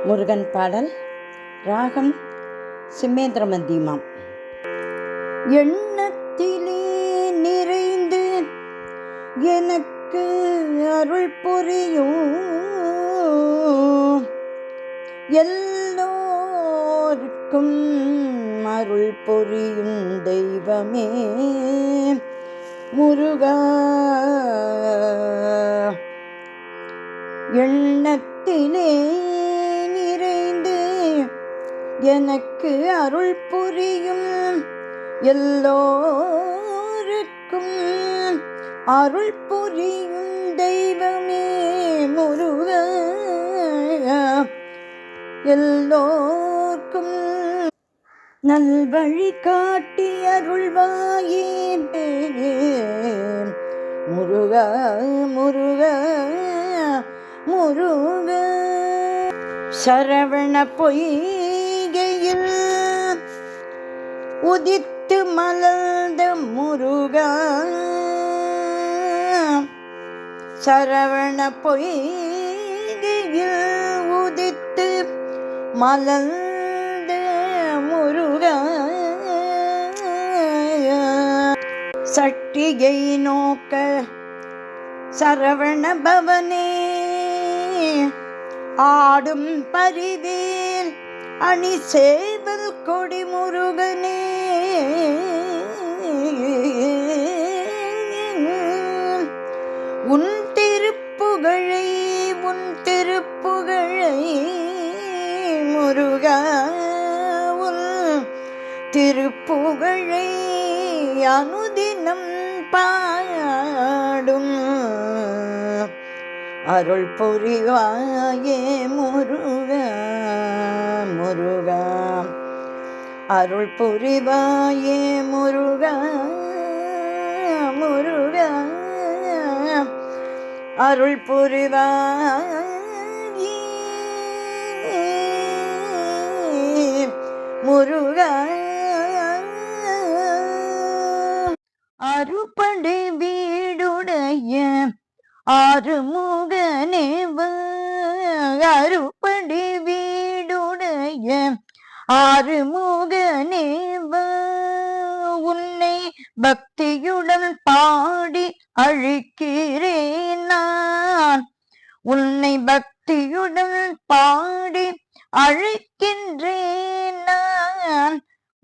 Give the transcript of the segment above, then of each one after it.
முருகன் பாடல். ராகம் சிம்மேந்திர மத்தியமம். எண்ணத்திலே நிறைந்து எனக்கு அருள் புரியும் எல்லோருக்கும் அருள் புரியும் தெய்வமே முருகா. எண்ணத்திலே நிறைந்து எனக்கு அருள் புரியும் எல்லோருக்கும் அருள் புரியும் தெய்வமே முருகா. எல்லோர்க்கும் நல்வழி காட்டி அருள்வாயே முருகா முருகா முருகா. சரவண பொய்கையில் உதித்து மலர்ந்த முருகா. சரவண பொய்கையில் உதித்து மலர்ந்த முருகா. சட்டியை நோக்க சரவண பவனே ஆடும் பரிவேல் அணி சேவல் கொடி முருகனே. உன் திருப்புகழை முருகா. உன் திருப்புகழை அனுதினம் பாடும் அருள் புரிவாயே முருகா முருகா. அருள் புரிவாயே முருகா முருகா. அருள் புரிவாயே முருகா. அறுபடை வீடுடைய ஆறுமுகனே அறுபடை வீடுடைய ஆறுமுகனே உன்னை பக்தியுடன் பாடி அழைக்கிறேன் நான். உன்னை பக்தியுடன் பாடி அழைக்கின்றேன் நான்.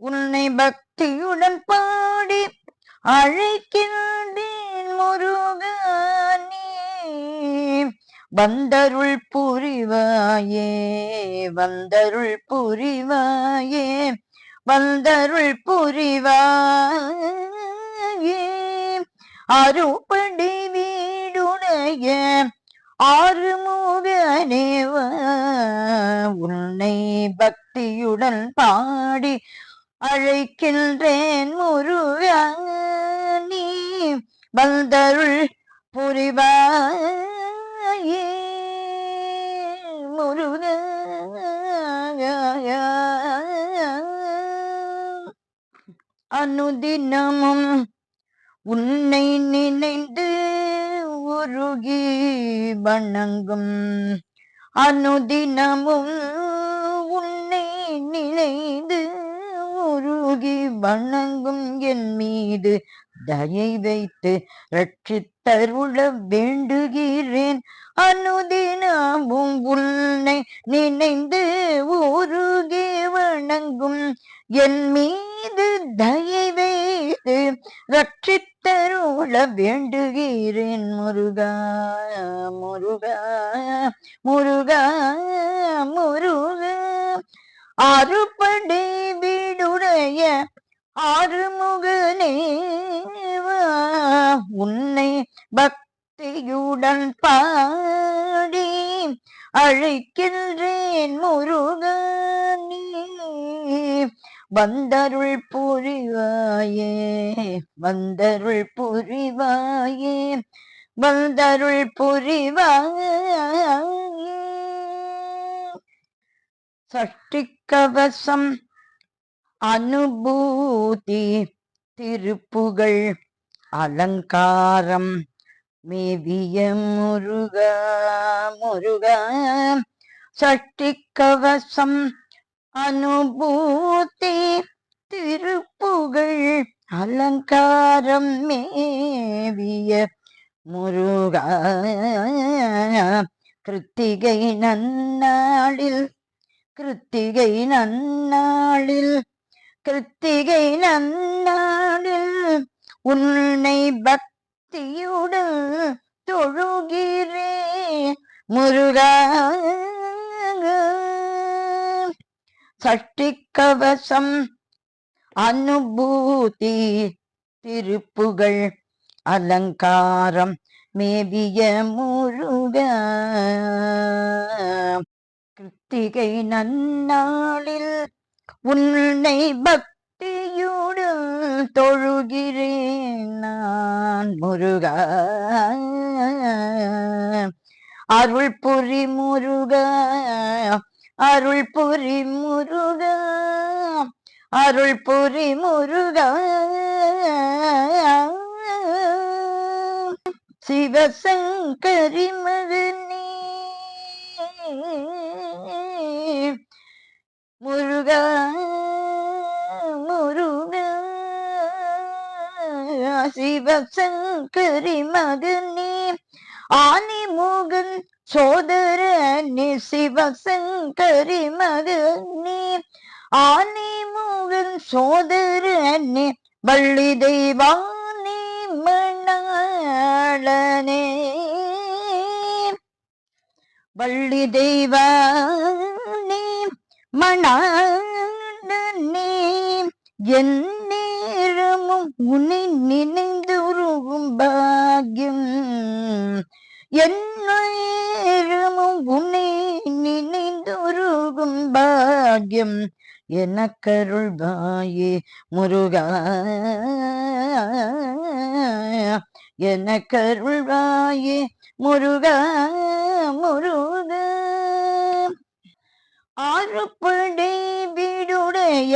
உன்னை பக்தியுடன் பாடி அழைக்கின்றேன் முருகா. வந்தருள் புரிவாயே வந்தருள் புரிவாயே வந்தருள் புரிவாயே. அறுபடை வீடுடைய ஆறுமுகனே உன்னை பக்தியுடன் பாடி அழைக்கின்றேன் முருகா. நீ வந்தருள் புரிவாயே முருகா. அனுதினமும் உன்னை நினைந்து உருகி வணங்கும் அனுதினமும் உன்னை நினைந்து உருகி வணங்கும் என் மீது தயை வைத்து ரட்சித்தருள வேண்டுகிறேன். அனுதினமும் உன்னை நினைந்து உருகி வணங்கும் என் மீது தயை வைத்து ரட்சித்தருள வேண்டுகிறேன் முருகா முருகா முருகா முருகா. அறுபடை வீடுடைய ஆறுமுகனே உன்னை பக்தியுடன் பாடி அழைக்கின்றேன் முருகா. நீ வந்தருள் புரிவாயே வந்தருள் புரிவாயே வந்தருள் புரிவாயே. சஷ்டி கவசம் அனுபூதி திருப்புகழ் அலங்காரம் மேவிய முருகா முருகா. சஷ்டி கவசம் அனுபூதி திருப்புகழ் அலங்காரம் மேவிய முருகா கிருத்திகை நன்னாளில் கிருத்திகை நன்னாளில் கிருத்திகை நன்னாளில் உன்னை பக்தியுடன் தொழுகிறே முருகா சஷ்டி கவசம் அனுபூதி திருப்புகழ் அலங்காரம் மேவிய முருகா கிருத்திகை நன்னாளில் உன்னை பக்தியோடு தொழுகிறேன் நான் முருகா அருள் புரி முருகா அருள் புரி முருகா அருள் புரி முருகா சிவசங்கரி மகனே முருகா முருகா சிவசங்கரி மகனே ஆனிமுகன் சோதரனே சிவசங்கரி மகனே ஆனிமுகன் சோதரனே வள்ளி தெய்வானே மணாளனே வள்ளி தெய்வானே மணாளனே என் நேரமும் உன்னை நினைந்துருகும் பாக்கியம் என் நேரமும் உன்னை நினைந்துருகும் பாக்கியம் எனக்கருள்வாயே முருகா எனக்கருள்வாயே முருகா முருகா ஆறுபடை வீடுடைய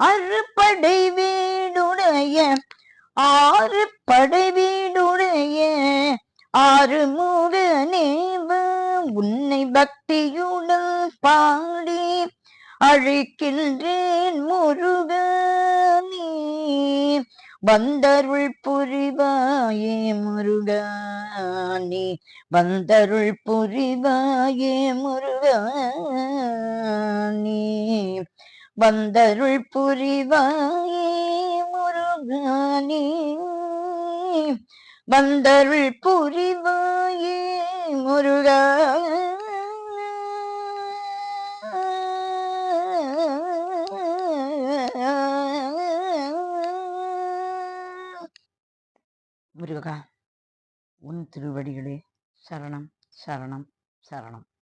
அறுபடை வீடுடைய ஆறு படை வீடுடைய ஆறுமுகனேவ உன்னை பக்தியுடன் பாடி அழைக்கின்றேன் முருகனே வந்தருள் புரிவாயே முருகனே வந்தருள் புரிவாயே முருகனே வந்தருள் புரிவாயே முருகனே வந்தருள் புரிவாயே முருகா முருகா உன் திருவடிகளே சரணம் சரணம் சரணம்.